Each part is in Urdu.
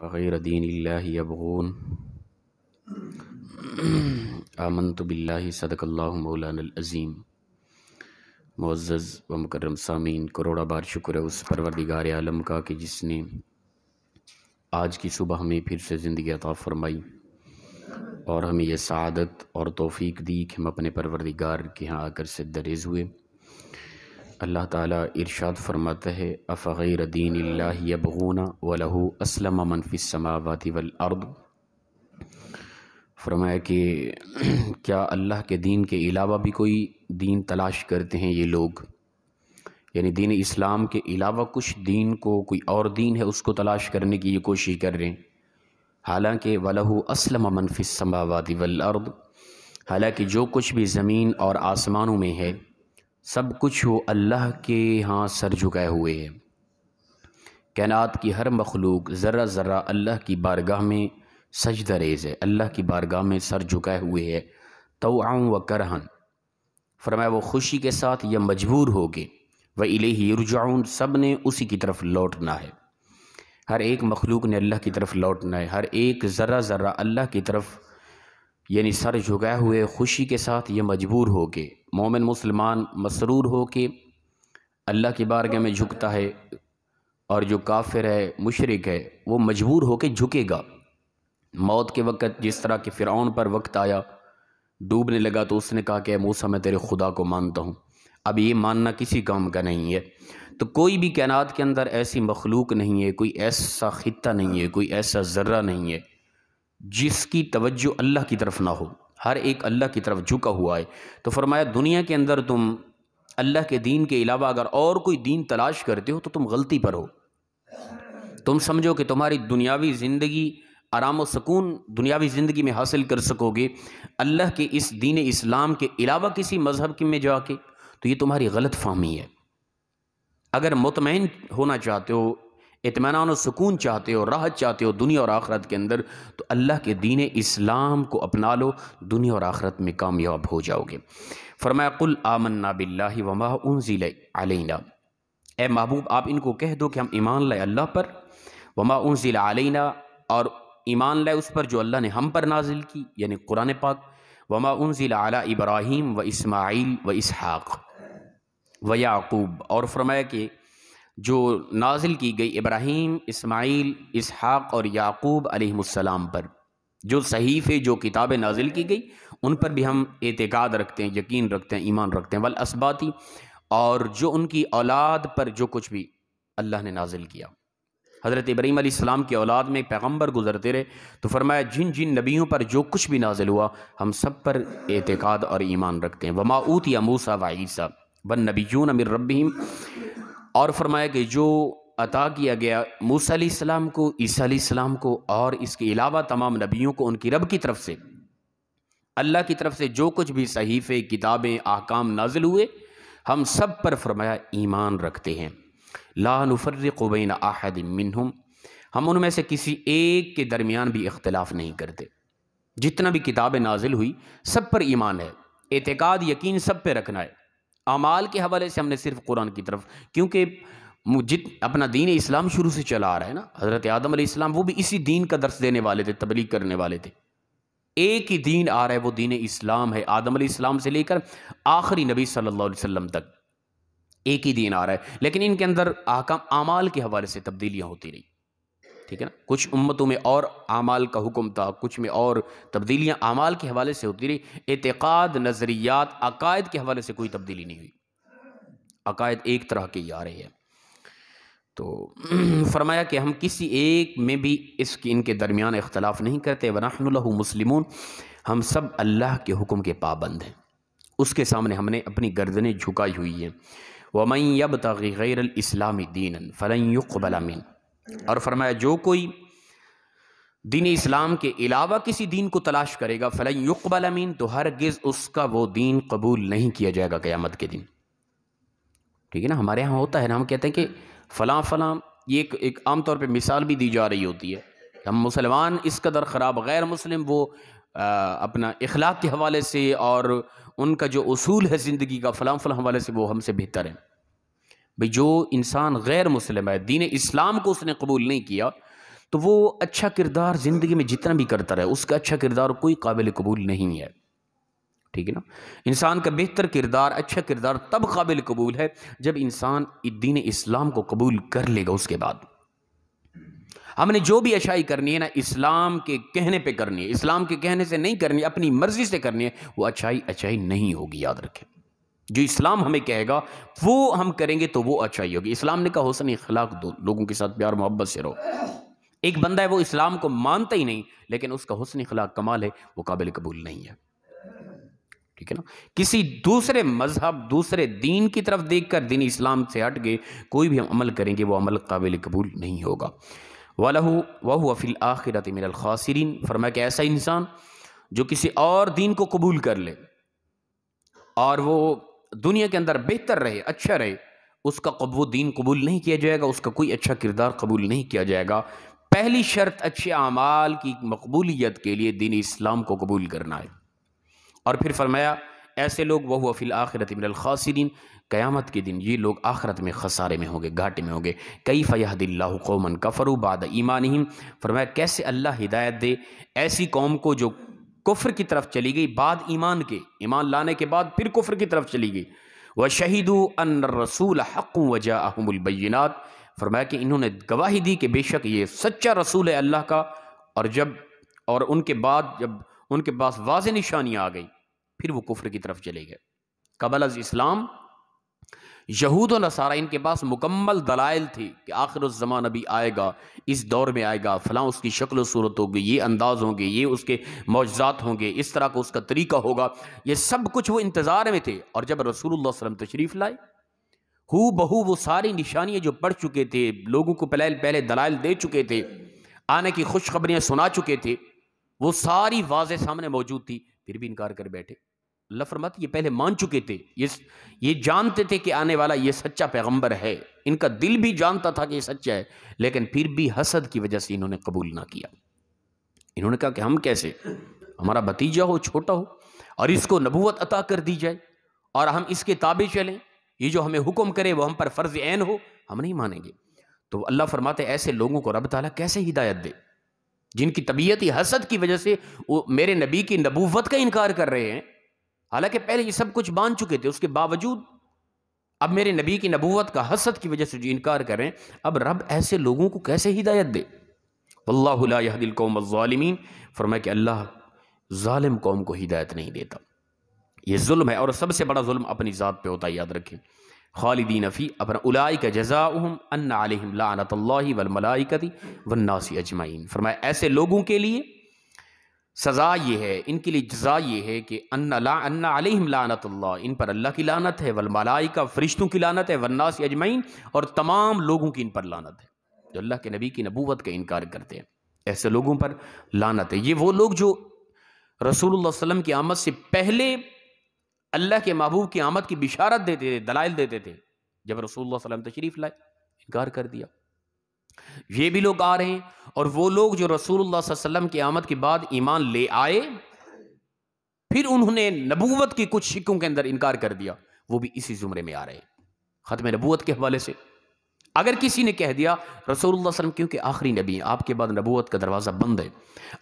فغیر دین اللہ یبغون آمنت باللہ صدق اللہ مولانا العظیم۔ معزز و مکرم سامعین، کروڑا بار شکر ہے اس پروردگار عالم کا کہ جس نے آج کی صبح ہمیں پھر سے زندگی عطا فرمائی اور ہمیں یہ سعادت اور توفیق دی کہ ہم اپنے پروردگار کے ہاں آ کر سجدریز ہوئے۔ اللہ تعالیٰ ارشاد فرماتا ہے افغیر دین اللہ یبغون وَلَهُ أَسْلَمَ مَنْ فِي السَّمَاوَاتِ وَالْأَرْضِ، فرمایا کہ کیا اللہ کے دین کے علاوہ بھی کوئی دین تلاش کرتے ہیں یہ لوگ، یعنی دین اسلام کے علاوہ کچھ دین کو، کوئی اور دین ہے اس کو تلاش کرنے کی یہ کوشش کر رہے ہیں۔ حالانکہ وَلَهُ أَسْلَمَ مَنْ فِي السَّمَاوَاتِ وَالْأَرْضِ، حالانکہ جو کچھ بھی زمین اور آسمانوں میں ہے سب کچھ وہ اللہ کے ہاں سر جھکائے ہوئے ہے۔ کائنات کی ہر مخلوق ذرہ ذرہ اللہ کی بارگاہ میں سجدہ ریز ہے، اللہ کی بارگاہ میں سر جھکائے ہوئے ہے، طوعاً و کرہاً، فرمایا وہ خوشی کے ساتھ یا مجبور ہو کے، وَإِلَيْهِ يُرْجَعُونَ، سب نے اسی کی طرف لوٹنا ہے، ہر ایک مخلوق نے اللہ کی طرف لوٹنا ہے، ہر ایک ذرہ ذرہ اللہ کی طرف یعنی سر جھکائے ہوئے خوشی کے ساتھ یہ مجبور ہو کے، مومن مسلمان مسرور ہو کے اللہ کی بارگاہ میں جھکتا ہے، اور جو کافر ہے مشرک ہے وہ مجبور ہو کے جھکے گا۔ موت کے وقت جس طرح کہ فرعون پر وقت آیا، ڈوبنے لگا تو اس نے کہا کہ اے موسیٰ میں تیرے خدا کو مانتا ہوں، اب یہ ماننا کسی کام کا نہیں ہے۔ تو کوئی بھی کائنات کے اندر ایسی مخلوق نہیں ہے، کوئی ایسا خطہ نہیں ہے، کوئی ایسا ذرہ نہیں ہے جس کی توجہ اللہ کی طرف نہ ہو، ہر ایک اللہ کی طرف جھکا ہوا ہے۔ تو فرمایا دنیا کے اندر تم اللہ کے دین کے علاوہ اگر اور کوئی دین تلاش کرتے ہو تو تم غلطی پر ہو۔ تم سمجھو کہ تمہاری دنیاوی زندگی، آرام و سکون دنیاوی زندگی میں حاصل کر سکو گے اللہ کے اس دین اسلام کے علاوہ کسی مذہب میں جا کے، تو یہ تمہاری غلط فہمی ہے۔ اگر مطمئن ہونا چاہتے ہو، اطمینان و سکون چاہتے ہو، راحت چاہتے ہو دنیا اور آخرت کے اندر، تو اللہ کے دین اسلام کو اپنا لو، دنیا اور آخرت میں کامیاب ہو جاؤ گے۔ فرمایا قل آمنا باللہ وما انزل علینا، اے محبوب آپ ان کو کہہ دو کہ ہم ایمان لائے اللہ پر، وما انزل علینا، اور ایمان لائے اس پر جو اللہ نے ہم پر نازل کی، یعنی قرآن پاک، وما انزل علی ابراہیم و اسماعیل و اسحاق و یعقوب، اور فرمایا کہ جو نازل کی گئی ابراہیم، اسماعیل، اسحاق اور یعقوب علیہ السلام پر، جو صحیفے، جو کتابیں نازل کی گئی ان پر بھی ہم اعتقاد رکھتے ہیں، یقین رکھتے ہیں، ایمان رکھتے ہیں، والاسباطی، اور جو ان کی اولاد پر جو کچھ بھی اللہ نے نازل کیا۔ حضرت ابراہیم علیہ السلام کی اولاد میں پیغمبر گزرتے رہے، تو فرمایا جن جن نبیوں پر جو کچھ بھی نازل ہوا ہم سب پر اعتقاد اور ایمان رکھتے ہیں۔ وما اوتی موسیٰ و عیسیٰ والنبیون من ربہم، اور فرمایا کہ جو عطا کیا گیا موسیٰ علیہ السلام کو، عیسیٰ علیہ السلام کو، اور اس کے علاوہ تمام نبیوں کو ان کی رب کی طرف سے، اللہ کی طرف سے جو کچھ بھی صحیفے، کتابیں، احکام نازل ہوئے ہم سب پر فرمایا ایمان رکھتے ہیں۔ لا نفرق بین احد منہم، ہم ان میں سے کسی ایک کے درمیان بھی اختلاف نہیں کرتے۔ جتنا بھی کتابیں نازل ہوئی سب پر ایمان ہے، اعتقاد یقین سب پہ رکھنا ہے۔ اعمال کے حوالے سے ہم نے صرف قرآن کی طرف، کیونکہ اپنا دین اسلام شروع سے چلا آ رہا ہے نا، حضرت آدم علیہ السلام وہ بھی اسی دین کا درس دینے والے تھے، تبلیغ کرنے والے تھے۔ ایک ہی دین آ رہا ہے، وہ دین اسلام ہے، آدم علیہ السلام سے لے کر آخری نبی صلی اللہ علیہ وسلم تک ایک ہی دین آ رہا ہے، لیکن ان کے اندر احکام اعمال کے حوالے سے تبدیلیاں ہوتی رہی، ٹھیک ہے نا۔ کچھ امتوں میں اور اعمال کا حکم تھا، کچھ میں اور تبدیلیاں اعمال کے حوالے سے ہوتی رہی، اعتقاد، نظریات، عقائد کے حوالے سے کوئی تبدیلی نہیں ہوئی، عقائد ایک طرح کے ہی آ رہے ہیں۔ تو فرمایا کہ ہم کسی ایک میں بھی ان کے درمیان اختلاف نہیں کرتے، وَنَحْنُ لَهُ مُسْلِمُونَ، ہم سب اللہ کے حکم کے پابند ہیں، اس کے سامنے ہم نے اپنی گردنیں جھکائی ہوئی ہیں۔ وَمَن يَبْتَغِ غَيْرَ الْإِسْلَامِ دِينًا فَلَن يُقْبَلَ مِنْهُ، اور فرمایا جو کوئی دین اسلام کے علاوہ کسی دین کو تلاش کرے گا، فَلَن يُقْبَلَ مِنْهُ، تو ہرگز اس کا وہ دین قبول نہیں کیا جائے گا قیامت کے دن، ٹھیک ہے نا۔ ہمارے ہاں ہوتا ہے نا، ہم کہتے ہیں کہ فلاں فلاں، یہ ایک عام طور پہ مثال بھی دی جا رہی ہوتی ہے، ہم مسلمان اس قدر خراب، غیر مسلم وہ اپنا اخلاق کے حوالے سے اور ان کا جو اصول ہے زندگی کا فلاں فلاں حوالے سے وہ ہم سے بہتر ہے۔ بھئی جو انسان غیر مسلم ہے، دین اسلام کو اس نے قبول نہیں کیا، تو وہ اچھا کردار زندگی میں جتنا بھی کرتا رہے اس کا اچھا کردار کوئی قابل قبول نہیں ہے، ٹھیک ہے نا۔ انسان کا بہتر کردار، اچھا کردار تب قابل قبول ہے جب انسان دین اسلام کو قبول کر لے گا۔ اس کے بعد ہم نے جو بھی اچھائی کرنی ہے نا، اسلام کے کہنے پہ کرنی ہے، اسلام کے کہنے سے نہیں کرنی ہے، اپنی مرضی سے کرنی ہے، وہ اچھائی نہیں ہوگی، یاد رکھیں۔ جو اسلام ہمیں کہے گا وہ ہم کریں گے تو وہ اچھائی ہوگی۔ اسلام نے کہا حسن اخلاق دو، لوگوں کے ساتھ پیار محبت سے رہو۔ ایک بندہ ہے وہ اسلام کو مانتا ہی نہیں لیکن اس کا حسن اخلاق کمال ہے، وہ قابل قبول نہیں ہے، ٹھیک ہے نا۔ کسی دوسرے مذہب، دوسرے دین کی طرف دیکھ کر دین اسلام سے ہٹ کے کوئی بھی ہم عمل کریں گے وہ عمل قابل قبول نہیں ہوگا۔ وَهُوَ فِي الْآخِرَةِ مِنَ الْخَاسِرِينَ، فرمایا کہ ایسا انسان جو کسی اور دین کو قبول کر لے اور وہ دنیا کے اندر بہتر رہے، اچھا رہے، اس کا وہ دین قبول نہیں کیا جائے گا، اس کا کوئی اچھا کردار قبول نہیں کیا جائے گا۔ پہلی شرط اچھے اعمال کی مقبولیت کے لیے دین اسلام کو قبول کرنا ہے۔ اور پھر فرمایا ایسے لوگ وَهُوَ فِي الْآخِرَةِ مِنَ الْخَاسِرِينَ، قیامت کے دن یہ لوگ آخرت میں خسارے میں ہوں گے، گھاٹے میں ہوں گے۔ کیف یہدی اللہ قوما کفروا بعد ایمانہم، فرمایا کیسے اللہ ہدایت دے ایسی قوم کو جو کفر کی طرف چلی گئی بعد ایمان کے، ایمان لانے کے بعد پھر کفر کی طرف چلی گئی۔ وَشَهِدُوا أَنَّ الرَّسُولَ حَقٌّ وَجَاءَهُمُ الْبَيِّنَاتُ، فرمایا کہ انہوں نے گواہی دی کہ بے شک یہ سچا رسول ہے اللہ کا، اور ان کے بعد جب ان کے پاس واضح نشانیاں آ گئی پھر وہ کفر کی طرف چلے گئے۔ قبل از اسلام یہود و نصارہ ان کے پاس مکمل دلائل تھی کہ آخر الزمان ابھی آئے گا، اس دور میں آئے گا، فلاں اس کی شکل و صورت ہوگی، یہ انداز ہوں گے، یہ اس کے معجزات ہوں گے، اس طرح کا اس کا طریقہ ہوگا، یہ سب کچھ وہ انتظار میں تھے۔ اور جب رسول اللہ صلی اللہ علیہ وسلم تشریف لائے، ہو بہو وہ ساری نشانیاں جو پڑھ چکے تھے، لوگوں کو پہلے دلائل دے چکے تھے، آنے کی خوشخبریاں سنا چکے تھے، وہ ساری واضح سامنے موجود تھی، پھر بھی انکار کر بیٹھے۔ اللہ فرماتے یہ پہلے مان چکے تھے، یہ جانتے تھے کہ آنے والا یہ سچا پیغمبر ہے، ان کا دل بھی جانتا تھا کہ یہ سچا ہے، لیکن پھر بھی حسد کی وجہ سے انہوں نے قبول نہ کیا۔ انہوں نے کہا کہ ہم کیسے، ہمارا بھتیجا ہو، چھوٹا ہو، اور اس کو نبوت عطا کر دی جائے اور ہم اس کے تابع چلیں، یہ جو ہمیں حکم کرے وہ ہم پر فرض عین ہو، ہم نہیں مانیں گے۔ تو اللہ فرماتے ایسے لوگوں کو رب تعالیٰ کیسے ہدایت دے جن کی طبیعت ہی حسد کی وجہ سے وہ میرے نبی کی نبوت کا انکار کر رہے ہیں، حالانکہ پہلے یہ سب کچھ مان چکے تھے، اس کے باوجود اب میرے نبی کی نبوت کا حسد کی وجہ سے جو انکار کر رہے ہیں، اب رب ایسے لوگوں کو کیسے ہدایت دے۔ واللہ لا یہدی القوم الظالمین، فرمایا کہ اللہ ظالم قوم کو ہدایت نہیں دیتا۔ یہ ظلم ہے، اور سب سے بڑا ظلم اپنی ذات پہ ہوتا ہے، یاد رکھیں۔ خالدین فی اپنا اولئک جزاؤہم ان علیہم لعنت اللہ والملائکۃ والناس اجمعین، فرمایا ایسے لوگوں کے لیے سزا یہ ہے، ان کے لیے جزا یہ ہے کہ ان علیہم لعنت اللہ، ان پر اللہ کی لعنت ہے، والملائکہ فرشتوں کی لعنت ہے، والناس اجمعین اور تمام لوگوں کی ان پر لعنت ہے جو اللہ کے نبی کی نبوت کا انکار کرتے ہیں، ایسے لوگوں پر لعنت ہے۔ یہ وہ لوگ جو رسول اللہ صلی اللہ علیہ وسلم کی آمد سے پہلے اللہ کے محبوب کی آمد کی بشارت دیتے تھے، دلائل دیتے تھے، جب رسول اللہ صلی اللہ علیہ وسلم تشریف لائے انکار کر دیا۔ یہ بھی لوگ آ رہے ہیں، اور وہ لوگ جو رسول اللہ صلی اللہ علیہ وسلم کی آمد کے بعد ایمان لے آئے پھر انہوں نے نبوت کی کچھ شکوں کے اندر انکار کر دیا، وہ بھی اسی زمرے میں آ رہے ہیں۔ ختم نبوت کے حوالے سے اگر کسی نے کہہ دیا رسول اللہ صلی اللہ علیہ وسلم کیونکہ آخری نبی ہیں، آپ کے بعد نبوت کا دروازہ بند ہے،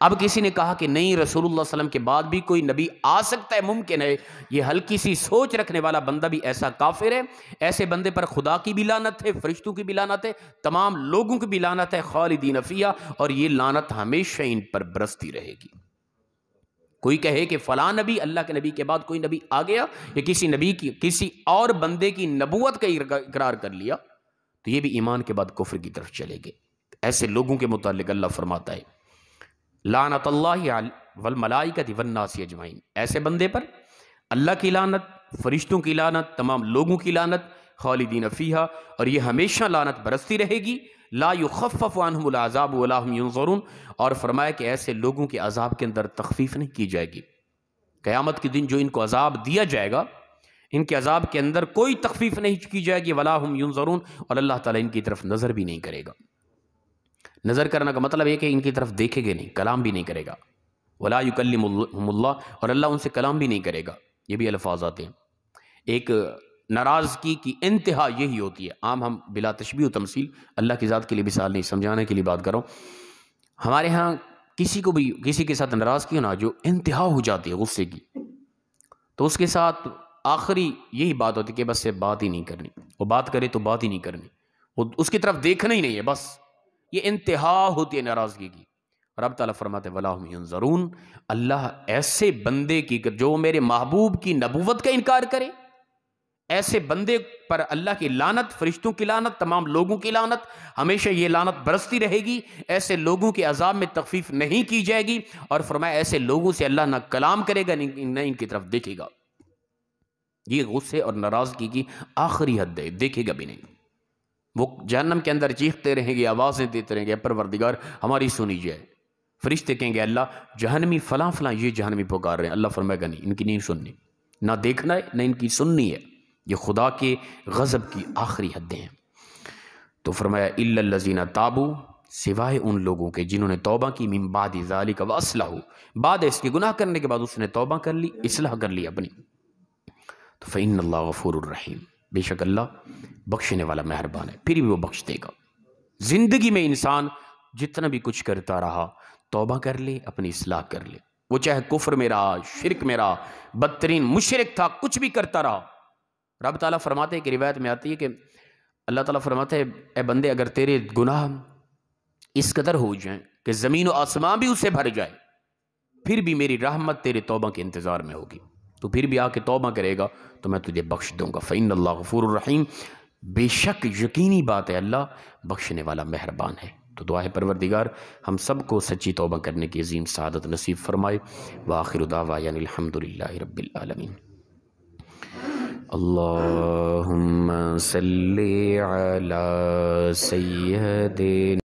اب کسی نے کہا کہ نہیں رسول اللہ صلی اللہ علیہ وسلم کے بعد بھی کوئی نبی آ سکتا ہے، ممکن ہے، یہ ہلکی سی سوچ رکھنے والا بندہ بھی ایسا کافر ہے، ایسے بندے پر خدا کی بھی لعنت ہے، فرشتوں کی بھی لعنت ہے، تمام لوگوں کی بھی لعنت ہے، خالدین فیہا، اور یہ لعنت ہمیشہ ان پر برستی رہے گی۔ کوئی کہے کہ فلاں نبی، اللہ کے نبی کے بعد کوئی نبی آ گیا، یا کسی نبی کی کسی اور بندے کی نبوت کا اقرار کر لیا، تو یہ بھی ایمان کے بعد کفر کی طرف چلے گئے۔ ایسے لوگوں کے متعلق اللہ فرماتا ہے لعنت اللہ والملائکۃ والناس اجمعین، ایسے بندے پر اللہ کی لعنت، فرشتوں کی لعنت، تمام لوگوں کی لعنت، خالدین فیہا، اور یہ ہمیشہ لعنت برستی رہے گی، لا یخفف عنہم العذاب ولا هم ینظرون، اور فرمایا کہ ایسے لوگوں کے عذاب کے اندر تخفیف نہیں کی جائے گی۔ قیامت کے دن جو ان کو عذاب دیا جائے گا، ان کے عذاب کے اندر کوئی تخفیف نہیں کی جائے گی، ولا هم ینظرون، اور اللہ تعالیٰ ان کی طرف نظر بھی نہیں کرے گا۔ نظر کرنا کا مطلب ہے کہ ان کی طرف دیکھے گے نہیں، کلام بھی نہیں کرے گا، ولا یکلمہم اللہ، اور اللہ ان سے کلام بھی نہیں کرے گا۔ یہ بھی الفاظ آتے ہیں۔ ایک ناراضگی کی انتہا یہی ہوتی ہے، عام ہم بلا تشبیہ و تمثیل، اللہ کی ذات کے لیے مثال نہیں، سمجھانے کے لیے بات کر رہا ہوں۔ ہمارے ہاں کسی کو بھی کسی کے ساتھ ناراضگی ہو نا، جو انتہا ہو جاتی ہے غصے کی، تو اس کے ساتھ آخری یہی بات ہوتی ہے کہ بس سے بات ہی نہیں کرنی، وہ بات کرے تو بات ہی نہیں کرنی، وہ اس کی طرف دیکھنا ہی نہیں ہے، بس یہ انتہا ہوتی ہے ناراضگی کی۔ رب تعالیٰ فرماتے وَلَا هُمْ يُنظَرُونَ، اللہ ایسے بندے کی جو میرے محبوب کی نبوت کا انکار کرے، ایسے بندے پر اللہ کی لعنت، فرشتوں کی لعنت، تمام لوگوں کی لعنت، ہمیشہ یہ لعنت برستی رہے گی، ایسے لوگوں کے عذاب میں تخفیف نہیں کی جائے گی، اور فرمایا ایسے لوگوں سے اللہ نہ کلام کرے گا نہ ان کی طرف دیکھے گا۔ یہ غصے اور ناراضگی کی آخری حد ہے، دیکھے گا بھی نہیں۔ وہ جہنم کے اندر چیختے رہیں گے، آوازیں دیتے رہیں گے، پروردگار ہماری سنی جائے۔ فرشتے کہیں گے اللہ جہنمی فلاں فلاں یہ جہنمی پکار رہے ہیں، اللہ فرمائے گا نہیں، ان کی نہیں سننی، نہ دیکھنا ہے نہ ان کی سننی ہے۔ یہ خدا کے غضب کی آخری حدیں ہیں۔ تو فرمایا الا الذین تابوا، سوائے ان لوگوں کے جنہوں نے توبہ کی، من بعد ذالک واصلحوا، بعد اس کے گناہ کرنے کے بعد اس نے توبہ کر لی، اصلاح کر لی اپنی، تو فإن اللہ غفور الرحیم، بے شک اللہ بخشنے والا مہربان ہے، پھر بھی وہ بخش دے گا۔ زندگی میں انسان جتنا بھی کچھ کرتا رہا، توبہ کر لے، اپنی اصلاح کر لے، وہ چاہے کفر میں رہا، شرک میں رہا، بدترین مشرک تھا، کچھ بھی کرتا رہا، رب تعالیٰ فرماتے ہیں کہ روایت میں آتی ہے کہ اللہ تعالیٰ فرماتے ہیں اے بندے اگر تیرے گناہ اس قدر ہو جائیں کہ زمین و آسمان بھی اس سے بھر جائے، پھر بھی میری رحمت تیرے توبہ کے انتظار میں ہوگی، تو پھر بھی آ کے توبہ کرے گا تو میں تجھے بخش دوں گا۔ فإن اللہ غفور الرحیم، بے شک یقینی بات ہے اللہ بخشنے والا مہربان ہے۔ تو دعا ہے پروردگار ہم سب کو سچی توبہ کرنے کی عظیم سعادت نصیب فرمائے۔ وآخر دعوانا الحمدللہ رب العالمین۔ اللہم صلی علی سیدنا